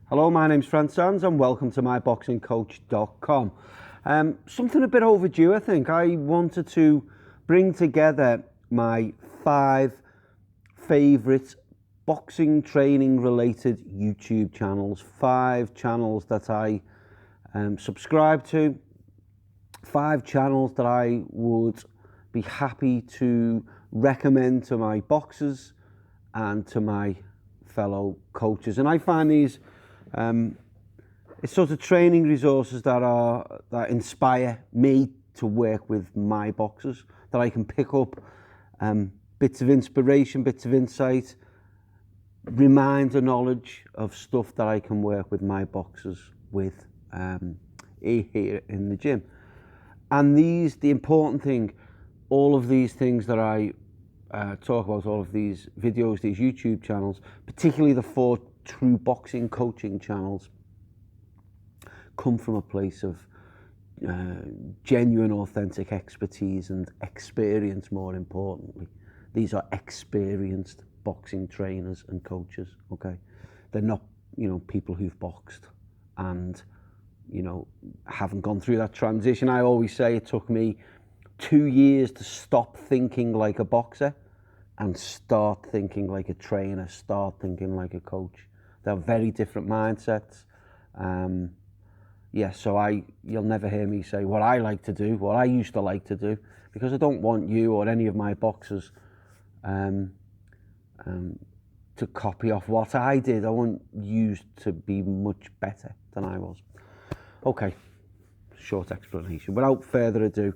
Hello, my name's Fran Sands and welcome to myboxingcoach.com. Something a bit overdue, I think. I wanted to bring together my 5 favourite boxing training related YouTube channels. 5 channels that I subscribe to. 5 channels that I would be happy to recommend to my boxers and to my fellow coaches. And I find these it's sort of training resources that inspire me to work with my boxers, that I can pick up bits of inspiration, bits of insight, reminder knowledge of stuff that I can work with my boxers with here in the gym. And the important thing, all of these things that I talk about, all of these videos, these YouTube channels, particularly the 4 true boxing coaching channels, come from a place of genuine, authentic expertise and experience, more importantly. These are experienced boxing trainers and coaches, okay? They're not, people who've boxed and, haven't gone through that transition. I always say it took me 2 years to stop thinking like a boxer and start thinking like a trainer, start thinking like a coach. They're very different mindsets. So you'll never hear me say what I like to do, what I used to like to do, because I don't want you or any of my boxers to copy off what I did. I want you to be much better than I was. Okay, short explanation. Without further ado,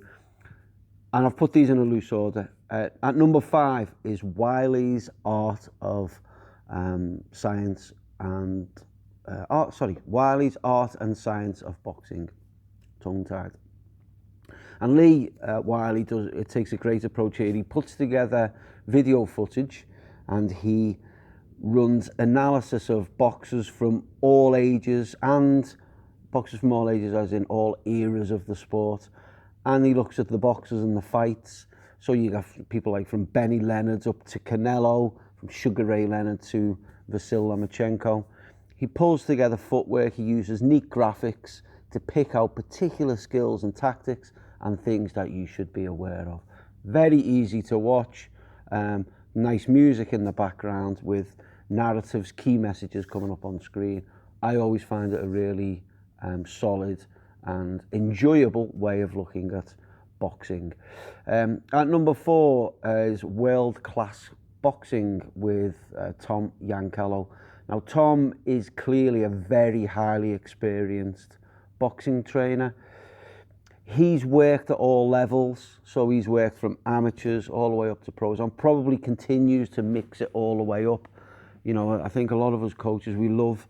and I've put these in a loose order. At number 5 is Wylie's Art of Science and Wylie's Art and Science of Boxing, tongue-tied. And Wylie takes a great approach here. He puts together video footage and he runs analysis of boxers from all ages, and boxers from all ages as in all eras of the sport. And he looks at the boxers and the fights. So you got people like from Leonard up to Canelo, from Sugar Ray Leonard to Vasyl Lomachenko. He pulls together footwork. He uses neat graphics to pick out particular skills and tactics and things that you should be aware of. Very easy to watch. Nice music in the background with narratives, key messages coming up on screen. I always find it a really solid and enjoyable way of looking at boxing. At number 4 is World Class Boxing with Tom Yankello. Now, Tom is clearly a very highly experienced boxing trainer. He's worked at all levels, so he's worked from amateurs all the way up to pros, and probably continues to mix it all the way up. I think a lot of us coaches, we love,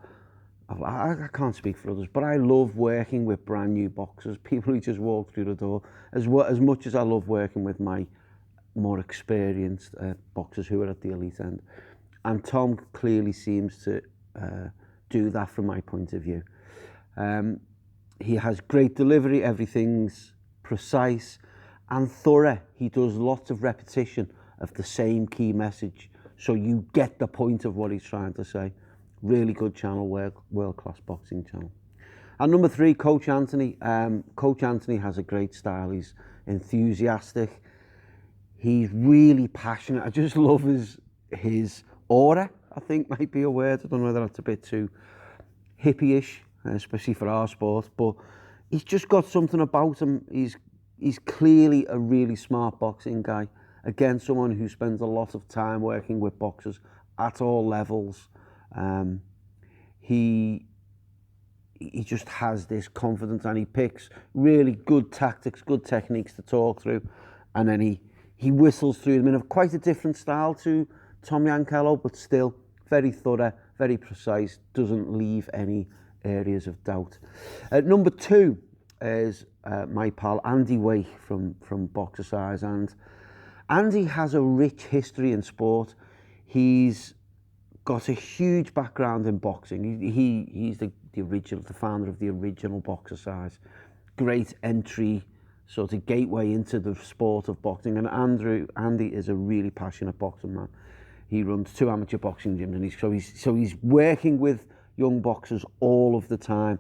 I can't speak for others, but I love working with brand new boxers, people who just walk through the door, as much as I love working with my more experienced boxers who are at the elite end. And Tom clearly seems to do that from my point of view. He has great delivery, everything's precise and thorough. He does lots of repetition of the same key message, so you get the point of what he's trying to say. Really good channel, world-class boxing channel. And number 3, Coach Anthony. Coach Anthony has a great style. He's enthusiastic. He's really passionate. I just love his aura, I think might be a word. I don't know whether that's a bit too hippie-ish, especially for our sport, but he's just got something about him. He's clearly a really smart boxing guy. Again, someone who spends a lot of time working with boxers at all levels. He just has this confidence, and he picks really good tactics, good techniques to talk through, and then he whistles through them in quite a different style to Tom Yankello, but still very thorough, very precise, doesn't leave any areas of doubt. At number 2 is my pal Andy Way from Boxercise, and Andy has a rich history in sport. He's got a huge background in boxing. He's the founder of the original Boxercise. Great entry, sort of gateway into the sport of boxing. And Andy is a really passionate boxing man. He runs 2 amateur boxing gyms, and he's working with young boxers all of the time.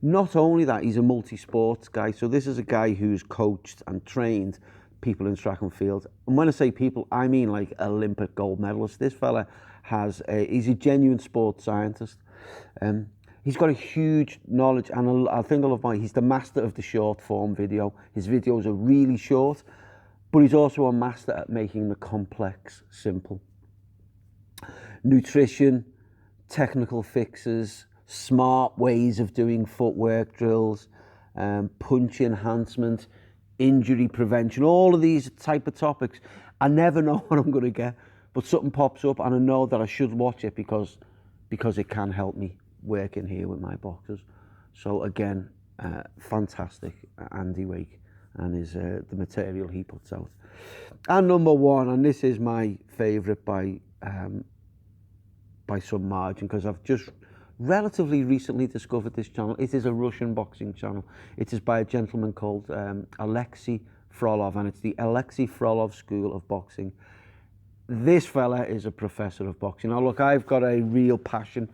Not only that, he's a multi-sports guy. So this is a guy who's coached and trained people in track and field. And when I say people, I mean like Olympic gold medalists. This fella he's a genuine sports scientist. He's got a huge knowledge, and I think he's the master of the short form video. His videos are really short, but he's also a master at making the complex simple. Nutrition, technical fixes, smart ways of doing footwork drills, punch enhancement, injury prevention, all of these type of topics. I never know what I'm going to get, but something pops up and I know that I should watch it because it can help me working here with my boxers. So again, fantastic Andy Wake and the material he puts out. And number one, and this is my favourite by some margin, because I've just relatively recently discovered this channel. It is a Russian boxing channel. It is by a gentleman called Alexei Frolov, and it's the Alexei Frolov School of Boxing. This fella is a professor of boxing. Now look, I've got a real passion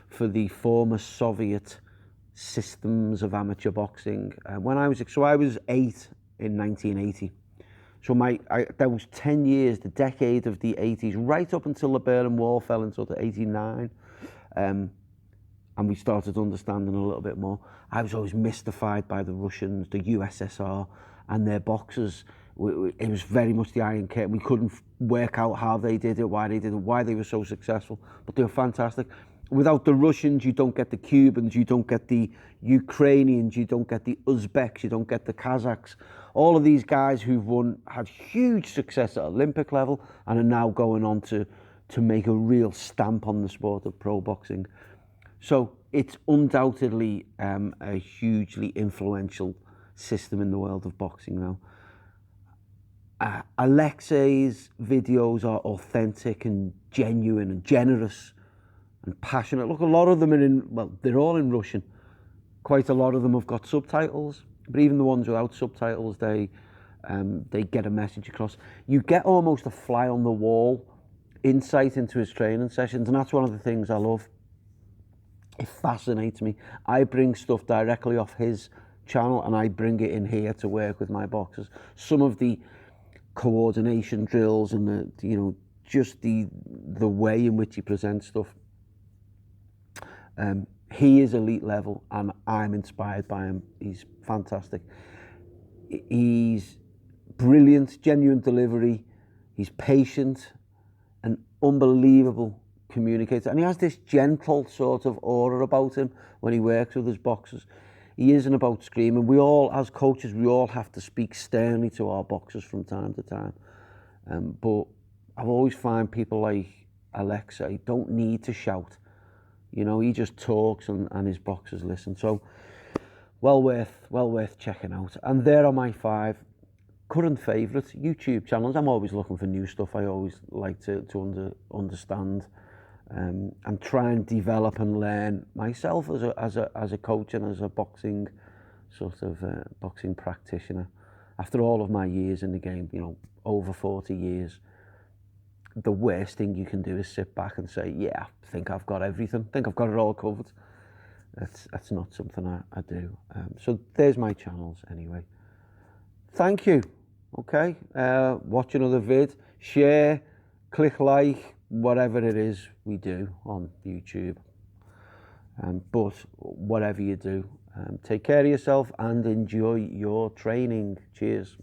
for the former Soviet systems of amateur boxing. I was 8 in 1980. So that was 10 years, the decade of the 80s, right up until the Berlin Wall fell in sort of 89. And we started understanding a little bit more. I was always mystified by the Russians, the USSR, and their boxers. It was very much the Iron Curtain. We couldn't work out how they did it, why they did it, why they were so successful, but they were fantastic. Without the Russians, you don't get the Cubans, you don't get the Ukrainians, you don't get the Uzbeks, you don't get the Kazakhs. All of these guys who've had huge success at Olympic level and are now going on to make a real stamp on the sport of pro boxing. So it's undoubtedly a hugely influential system in the world of boxing now. Alexei's videos are authentic and genuine and generous and passionate. Look, a lot of them they're all in Russian. Quite a lot of them have got subtitles, but even the ones without subtitles, they get a message across. You get almost a fly on the wall insight into his training sessions, and that's one of the things I love. It fascinates me. I bring stuff directly off his channel and I bring it in here to work with my boxers. Some of the coordination drills and just the way in which he presents stuff. He is elite level and I'm inspired by him. He's fantastic. He's brilliant, genuine delivery. He's patient and unbelievable communicator, and he has this gentle sort of aura about him when he works with his boxers. He isn't about screaming. We all, as coaches, we all have to speak sternly to our boxers from time to time. But I've always found people like Alexei don't need to shout. He just talks and his boxers listen. So well worth checking out. And there are my 5 current favourite YouTube channels. I'm always looking for new stuff. I always like to understand and try and develop and learn myself as a coach and as a boxing boxing practitioner. After all of my years in the game, over 40 years, the worst thing you can do is sit back and say, yeah, I think I've got everything. I think I've got it all covered. That's not something I do. So there's my channels anyway. Thank you. Okay, watch another vid, share, click like, whatever it is we do on YouTube. But whatever you do, take care of yourself and enjoy your training. Cheers.